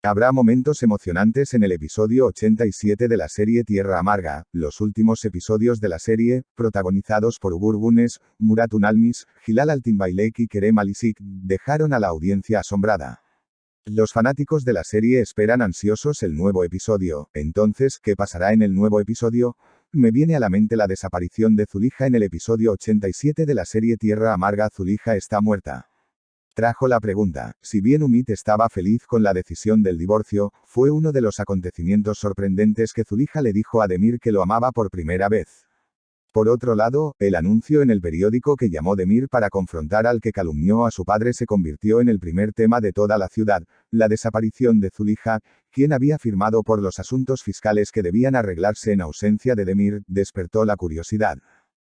Habrá momentos emocionantes en el episodio 87 de la serie Tierra Amarga, los últimos episodios de la serie, protagonizados por Ugur Gunes, Murat Unalmis, Hilal Altimbailek y Kerem Alisik, dejaron a la audiencia asombrada. Los fanáticos de la serie esperan ansiosos el nuevo episodio. Entonces, ¿qué pasará en el nuevo episodio? Me viene a la mente la desaparición de Zulija en el episodio 87 de la serie Tierra Amarga. Zulija está muerta. Trajo la pregunta. Si bien Umit estaba feliz con la decisión del divorcio, fue uno de los acontecimientos sorprendentes que Zulija le dijo a Demir que lo amaba por primera vez. Por otro lado, el anuncio en el periódico que llamó Demir para confrontar al que calumnió a su padre se convirtió en el primer tema de toda la ciudad, la desaparición de Zulija, quien había firmado por los asuntos fiscales que debían arreglarse en ausencia de Demir, despertó la curiosidad.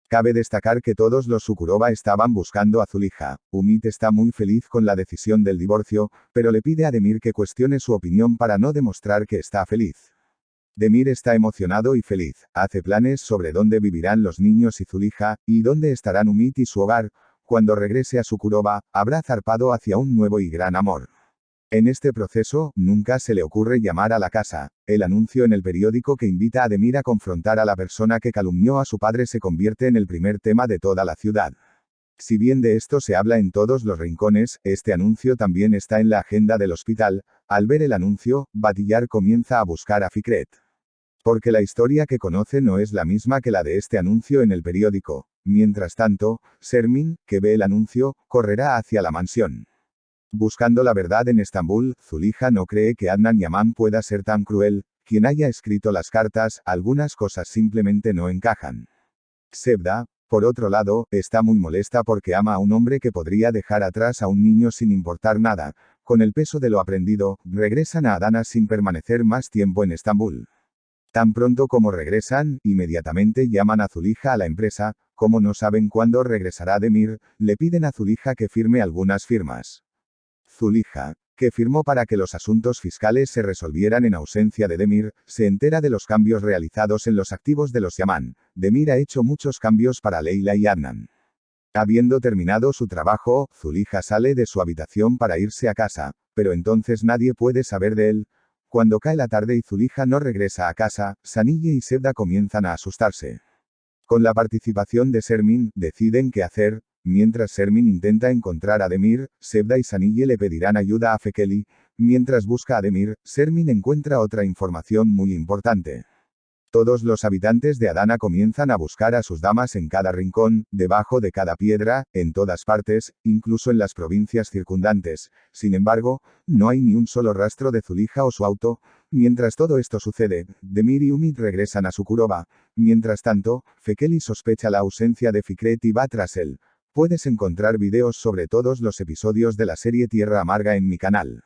Cabe destacar que todos los Sukuroba estaban buscando a Zulija. Umit está muy feliz con la decisión del divorcio, pero le pide a Demir que cuestione su opinión para no demostrar que está feliz. Demir está emocionado y feliz, hace planes sobre dónde vivirán los niños y Zulija, y dónde estarán Umit y su hogar. Cuando regrese a Sukuroba, habrá zarpado hacia un nuevo y gran amor. En este proceso, nunca se le ocurre llamar a la casa. El anuncio en el periódico que invita a Demir a confrontar a la persona que calumnió a su padre se convierte en el primer tema de toda la ciudad. Si bien de esto se habla en todos los rincones, este anuncio también está en la agenda del hospital. Al ver el anuncio, Batillar comienza a buscar a Fikret. Porque la historia que conoce no es la misma que la de este anuncio en el periódico. Mientras tanto, Sermin, que ve el anuncio, correrá hacia la mansión. Buscando la verdad en Estambul, Zulija no cree que Adnan Yaman pueda ser tan cruel. Quien haya escrito las cartas, algunas cosas simplemente no encajan. Sevda, por otro lado, está muy molesta porque ama a un hombre que podría dejar atrás a un niño sin importar nada. Con el peso de lo aprendido, regresan a Adana sin permanecer más tiempo en Estambul. Tan pronto como regresan, inmediatamente llaman a Zulija a la empresa. Como no saben cuándo regresará Demir, le piden a Zulija que firme algunas firmas. Zulija, que firmó para que los asuntos fiscales se resolvieran en ausencia de Demir, se entera de los cambios realizados en los activos de los Yaman. Demir ha hecho muchos cambios para Leila y Adnan. Habiendo terminado su trabajo, Zulija sale de su habitación para irse a casa, pero entonces nadie puede saber de él. Cuando cae la tarde y Zulija no regresa a casa, Sanille y Sevda comienzan a asustarse. Con la participación de Sermin, deciden qué hacer. Mientras Sermin intenta encontrar a Demir, Sevda y Sanille le pedirán ayuda a Fekeli. Mientras busca a Demir, Sermin encuentra otra información muy importante. Todos los habitantes de Adana comienzan a buscar a sus damas en cada rincón, debajo de cada piedra, en todas partes, incluso en las provincias circundantes. Sin embargo, no hay ni un solo rastro de Zulija o su auto. Mientras todo esto sucede, Demir y Umit regresan a Sukuroba. Mientras tanto, Fekeli sospecha la ausencia de Fikret y va tras él. Puedes encontrar videos sobre todos los episodios de la serie Tierra Amarga en mi canal.